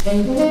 Hello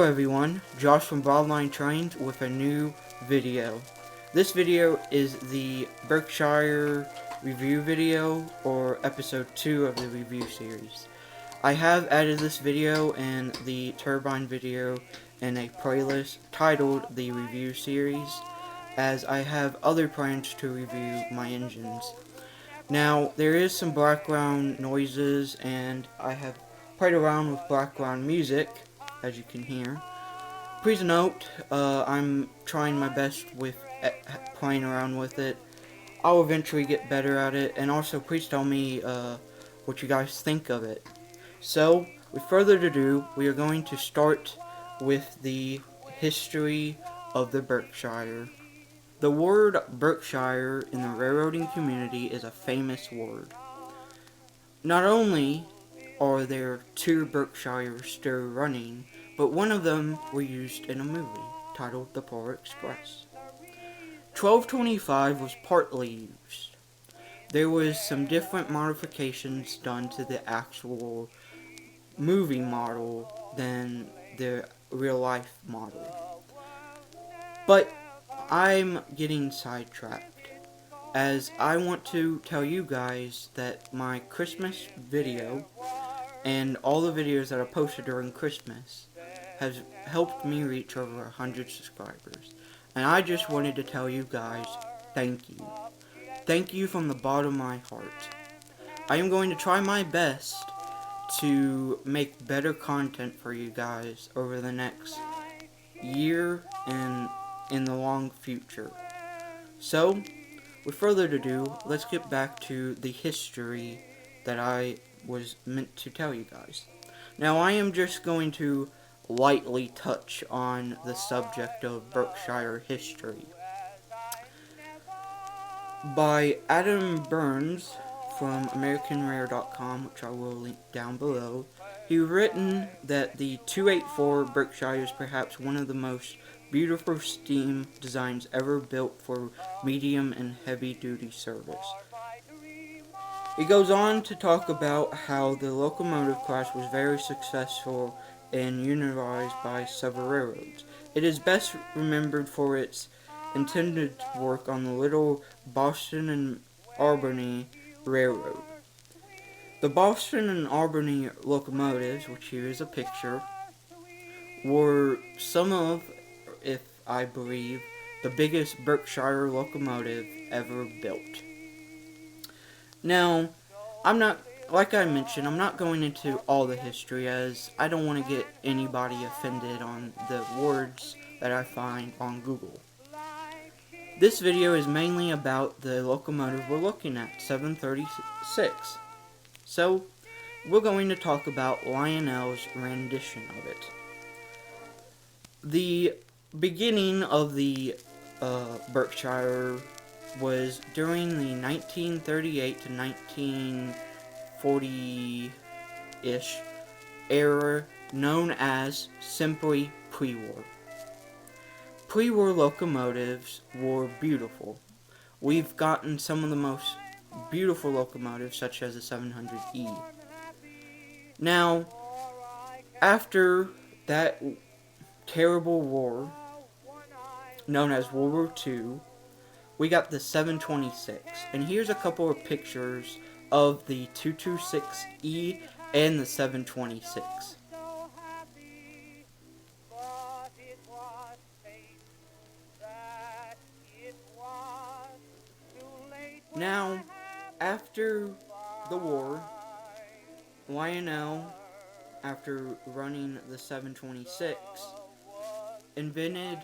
everyone, Josh from Broadline Trains with a new video. This video is the Berkshire review video, or episode 2 of the review series. I have added this video and the turbine video in a playlist titled the review series, as I have other plans to review my engines. Now, there is some background noises, and I have played around with background music, as you can hear. Please note, I'm trying my best with playing around with it. I'll eventually get better at it, and also please tell me what you guys think of it. So, with further ado, we are going to start with the history of the Berkshire. The word Berkshire in the railroading community is a famous word. Not only are there 2 Berkshires still running, but one of them were used in a movie titled The Polar Express. 1225 was partly used. There was some different modifications done to the actual movie model than the real life model. But I'm getting sidetracked, as I want to tell you guys that my Christmas video and all the videos that I posted during Christmas has helped me reach over 100 subscribers. And I just wanted to tell you guys, thank you. Thank you from the bottom of my heart. I am going to try my best to make better content for you guys over the next year and in the long future. So, with further ado, let's get back to the history that I was meant to tell you guys. Now, I am just going to lightly touch on the subject of Berkshire history. By Adam Burns from AmericanRare.com, which I will link down below, he written that the 284 Berkshire is perhaps one of the most beautiful steam designs ever built for medium and heavy duty service. He goes on to talk about how the locomotive class was very successful and utilized by several railroads. It is best remembered for its intended work on the Little Boston and Albany Railroad. The Boston and Albany locomotives, which here is a picture, were some of, if I believe, the biggest Berkshire locomotive ever built. Now, like I mentioned, I'm not going into all the history, as I don't want to get anybody offended on the words that I find on Google. This video is mainly about the locomotive we're looking at, 736. So, we're going to talk about Lionel's rendition of it. The beginning of the Berkshire was during the 1938 to 1940-ish era, known as simply pre-war. Pre-war locomotives were beautiful. We've gotten some of the most beautiful locomotives, such as the 700E. Now, after that terrible war, known as World War II, we got the 726. And here's a couple of pictures of the 226E and the 726. Now, after the war, Lionel, after running the 726, invented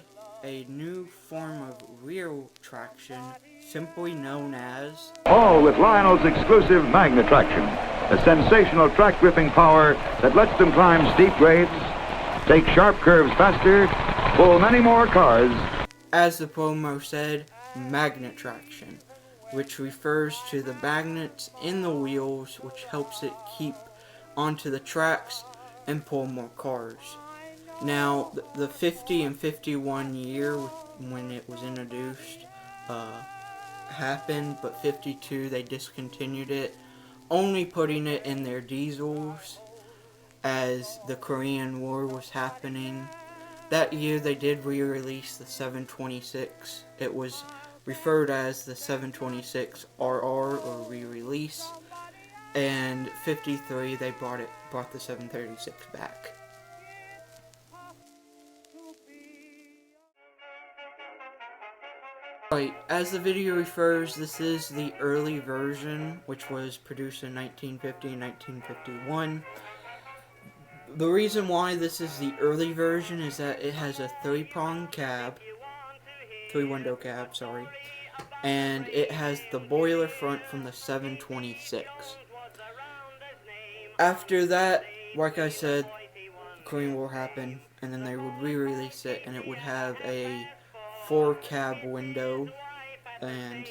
a new form of rear traction simply known as... All with Lionel's exclusive magnet traction, a sensational track gripping power that lets them climb steep grades, take sharp curves faster, pull many more cars. As the promo said, magnet traction, which refers to the magnets in the wheels, which helps it keep onto the tracks and pull more cars. Now, the 50 and 51 year when it was introduced happened, but 52 they discontinued it, only putting it in their diesels as the Korean War was happening. That year they did re-release the 726. It was referred as the 726 RR or re-release, and 53 they brought the 736 back. Right, as the video refers, this is the early version, which was produced in 1950 and 1951. The reason why this is the early version is that it has a three-window cab, and it has the boiler front from the 726. After that, like I said, Korean War happened, and then they would re-release it, and it would have a 4-cab window, and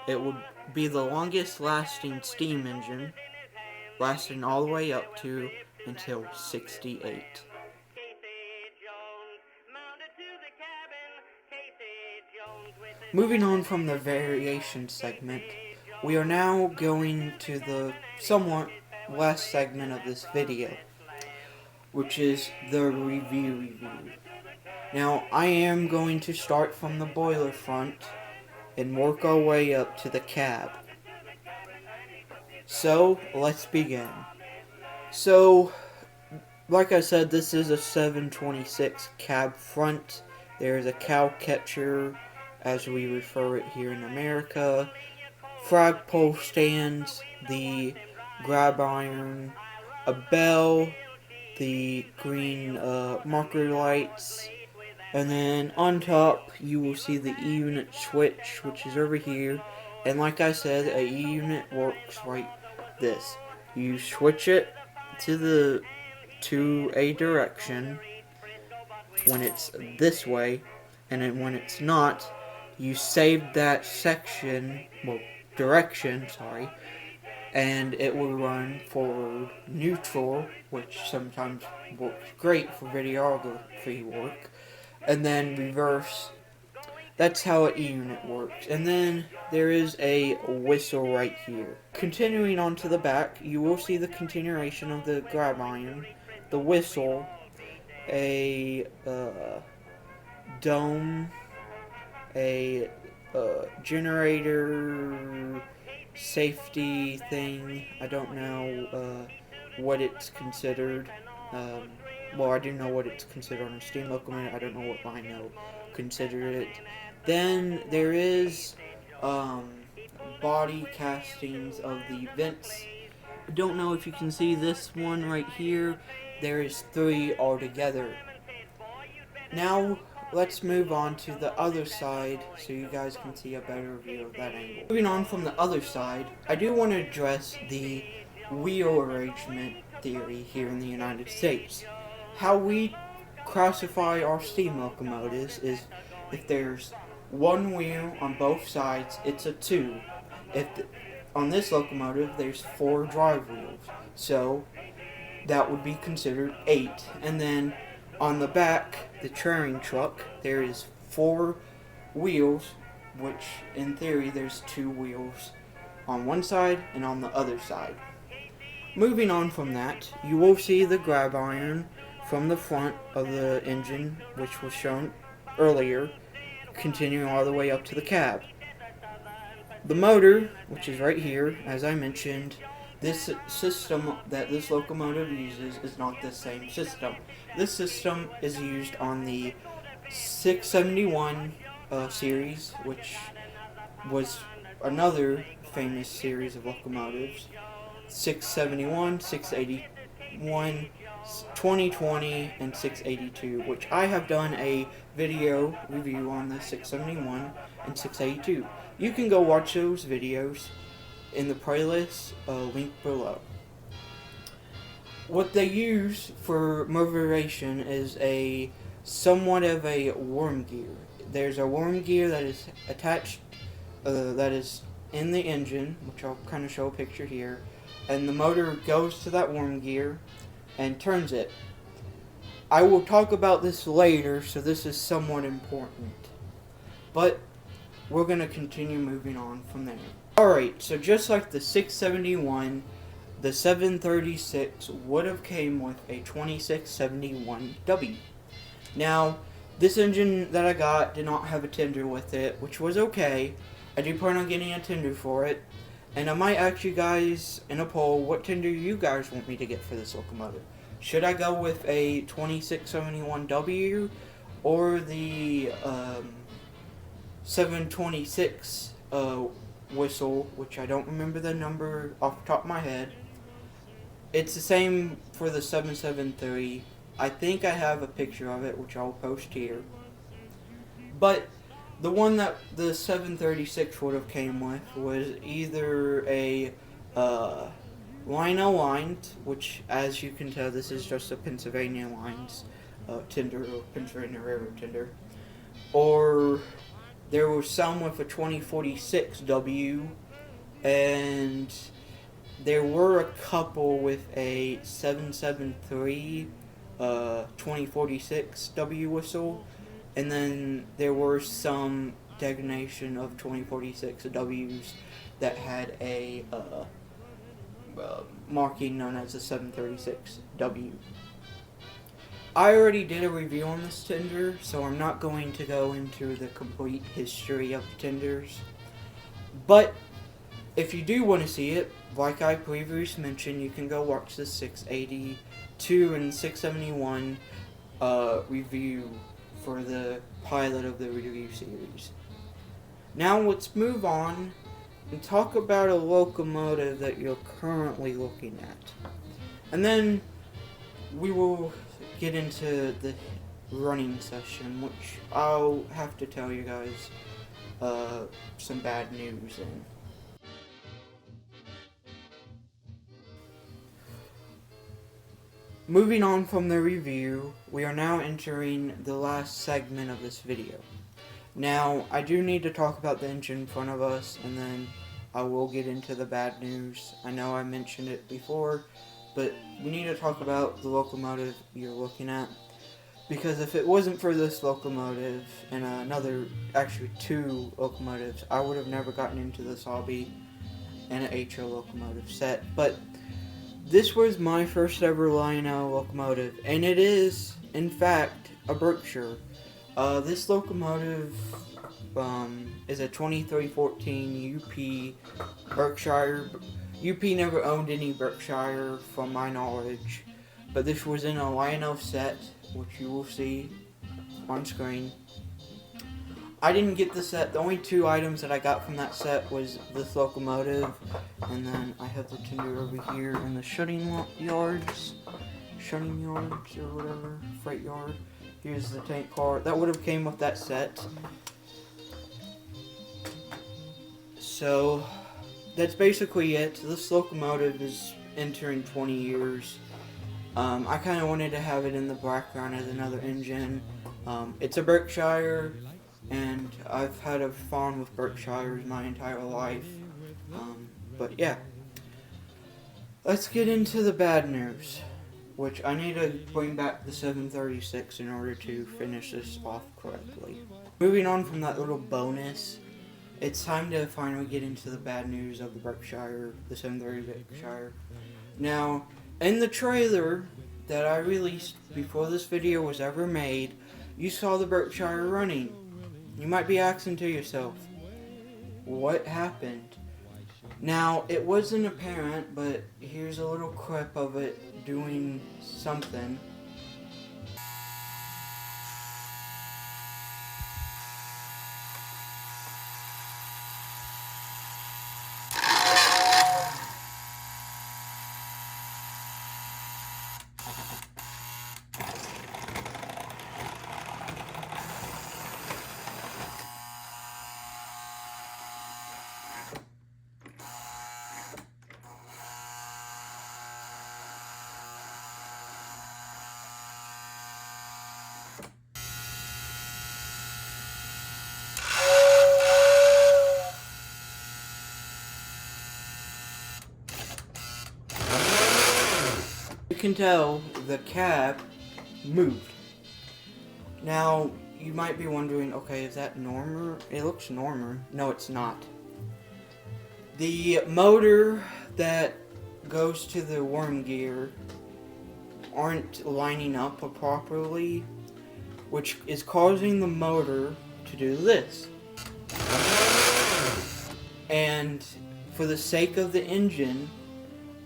it would be the longest lasting steam engine, lasting all the way up to until 68. Moving on from the variation segment, we are now going to the somewhat last segment of this video, which is the review. Now, I am going to start from the boiler front and work our way up to the cab. So, let's begin. So, like I said, this is a 726 cab front. There is a cow catcher, as we refer it here in America, flagpole stands, the grab iron, a bell, the green marker lights, and then on top you will see the E-unit switch, which is over here. And like I said, a E-unit works like this. You switch it to a direction when it's this way, and then when it's not, you save that direction, and it will run forward neutral, which sometimes works great for videography work, and then reverse. That's how an E-unit works. And then there is a whistle right here. Continuing on to the back, you will see the continuation of the grab iron, the whistle, a dome, a generator safety thing. I don't know what it's considered. Well, I do know what it's considered on a steam locomotive. I don't know what Lionel considered it. Then there is body castings of the vents. I don't know if you can see this one right here. There is 3 altogether. Now, let's move on to the other side so you guys can see a better view of that angle. Moving on from the other side, I do want to address the wheel arrangement theory here in the United States. How we classify our steam locomotives is if there's one wheel on both sides, it's a 2. On this locomotive, there's 4 drive wheels, so that would be considered 8. And then on the back, the trailing truck, there is 4 wheels, which in theory there's 2 wheels on one side and on the other side. Moving on from that, you will see the grab iron from the front of the engine, which was shown earlier, continuing all the way up to the cab. The motor, which is right here, as I mentioned, this system that this locomotive uses is not the same system. This system is used on the 671 series, which was another famous series of locomotives. 671, 681, 2020, and 682, which I have done a video review on the 671 and 682. You can go watch those videos in the playlist linked below. What they use for motorization is a somewhat of a worm gear. There's a worm gear that is attached, that is in the engine, which I'll kind of show a picture here, and the motor goes to that worm gear and turns it. I will talk about this later, so this is somewhat important. But we're going to continue moving on from there. Alright, so just like the 671, the 736 would have came with a 2671W. Now, this engine that I got did not have a tender with it, which was okay. I do plan on getting a tender for it. And I might ask you guys in a poll what tender you guys want me to get for this locomotive. Should I go with a 2671W or the 726 whistle, which I don't remember the number off the top of my head. It's the same for the 773. I think I have a picture of it, which I'll post here. But the one that the 736 would have came with was either a Lionel lines, which, as you can tell, this is just a Pennsylvania lines tender, or Pennsylvania Railroad tender, or there was some with a 2046W, and there were a couple with a 773 2046W whistle, and then there were some designation of 2046Ws that had a marking known as a 736W. I already did a review on this tender, so I'm not going to go into the complete history of the tenders. But if you do want to see it, like I previously mentioned, you can go watch the 682 and 671 review for the pilot of the review series. Now let's move on and talk about a locomotive that you're currently looking at. And then we will get into the running session, which I'll have to tell you guys some bad news in. Moving on from the review, we are now entering the last segment of this video. Now, I do need to talk about the engine in front of us, and then I will get into the bad news. I know I mentioned it before, but we need to talk about the locomotive you're looking at. Because if it wasn't for this locomotive, and actually two locomotives, I would have never gotten into this hobby and an HO locomotive set. But this was my first ever Lionel locomotive, and it is, in fact, a Berkshire. This locomotive is a 2314 UP Berkshire. UP never owned any Berkshire from my knowledge, but this was in a Lionel set, which you will see on screen. I didn't get the set. The only two items that I got from that set was this locomotive, and then I have the tender over here in the shunting yards, or whatever, freight yard. Here's the tank car. That would have came with that set. So that's basically it. This locomotive is entering 20 years. I kind of wanted to have it in the background as another engine. It's a Berkshire, and I've had a fond with Berkshires my entire life. But yeah, let's get into the bad news, which I need to bring back the 736 in order to finish this off correctly. Moving on from that little bonus, it's time to finally get into the bad news of the Berkshire, the 730 Berkshire. Now, in the trailer that I released before this video was ever made, you saw the Berkshire running. You might be asking to yourself, what happened. Now, it wasn't apparent, but here's a little clip of it doing something. You can tell the cab moved. Now, you might be wondering, okay, is that normal? It looks normal. No, it's not. The motor that goes to the worm gear aren't lining up properly, which is causing the motor to do this. And for the sake of the engine,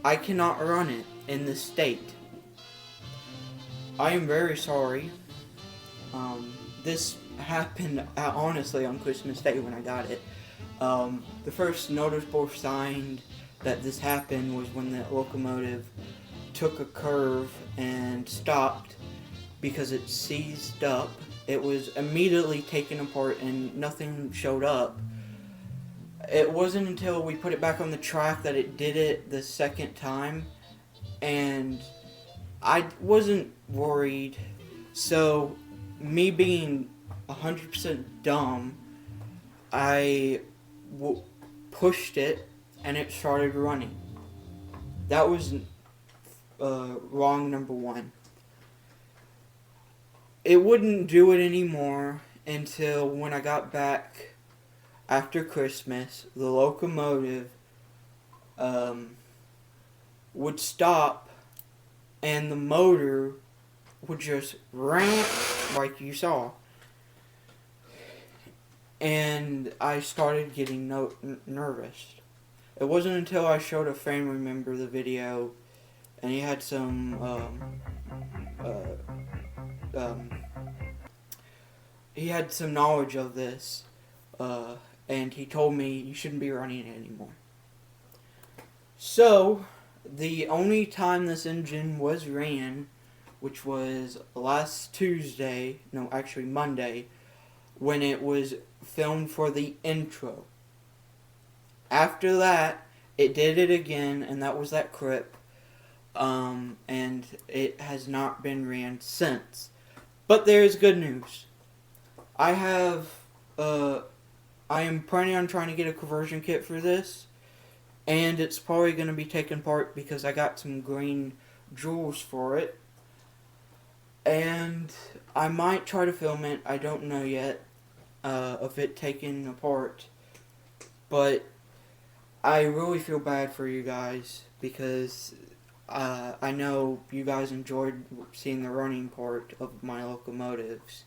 I cannot run it in this state. I am very sorry. This happened honestly on Christmas Day when I got it. The first noticeable sign that this happened was when the locomotive took a curve and stopped because it seized up. It was immediately taken apart and nothing showed up. It wasn't until we put it back on the track that it did it the second time, and I wasn't worried. So, me being 100% dumb, I pushed it and it started running. That was wrong number one. It wouldn't do it anymore until when I got back after Christmas. The locomotive would stop and the motor would just ramp like you saw. And I started getting nervous. It wasn't until I showed a family member the video and he had some knowledge of this, and he told me you shouldn't be running it anymore. So, the only time this engine was ran, which was last Monday, when it was filmed for the intro. After that, it did it again, and that was that clip, and it has not been ran since. But there is good news. I am planning on trying to get a conversion kit for this, and it's probably going to be taken apart because I got some green jewels for it. And I might try to film it, I don't know yet, of it taken apart. But I really feel bad for you guys because I know you guys enjoyed seeing the running part of my locomotives.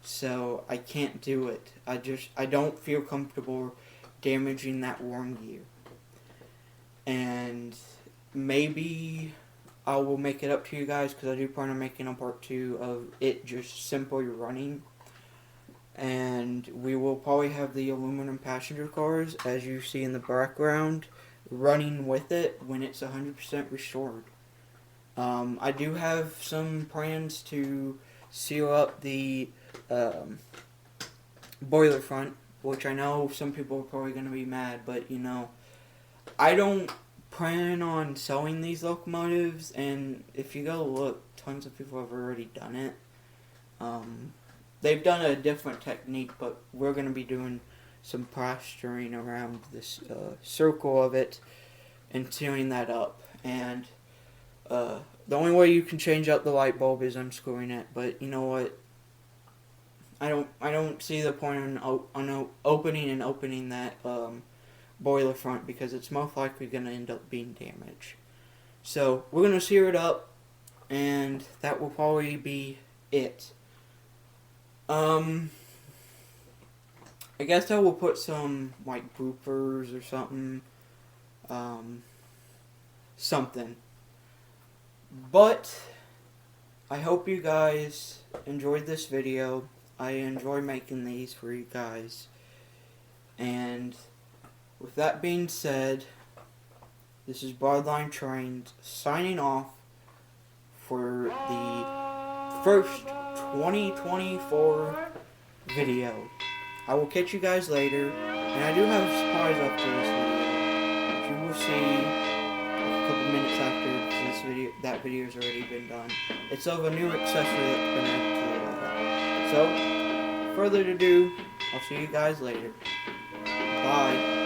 So I can't do it. I don't feel comfortable damaging that worm gear. And maybe I will make it up to you guys because I do plan on making a part 2 of it just simply running. And we will probably have the aluminum passenger cars, as you see in the background, running with it when it's 100% restored. I do have some plans to seal up the boiler front, which I know some people are probably going to be mad, but you know, I don't plan on selling these locomotives, and if you go look, tons of people have already done it. They've done a different technique, but we're going to be doing some plastering around this circle of it and sealing that up. And the only way you can change out the light bulb is unscrewing it, but you know what? I don't see the point on opening that boiler front because it's most likely going to end up being damaged. So we're going to sear it up, and that will probably be it. I guess I will put some, like, bloopers or something. Something. But I hope you guys enjoyed this video. I enjoy making these for you guys. And with that being said, this is Broadline Trains signing off for the first 2024 video. I will catch you guys later, and I do have a surprise after this video, which you will see a couple minutes after this video. That video has already been done. It's of a new accessory that's been added to the logo. So, further ado, I'll see you guys later. Bye.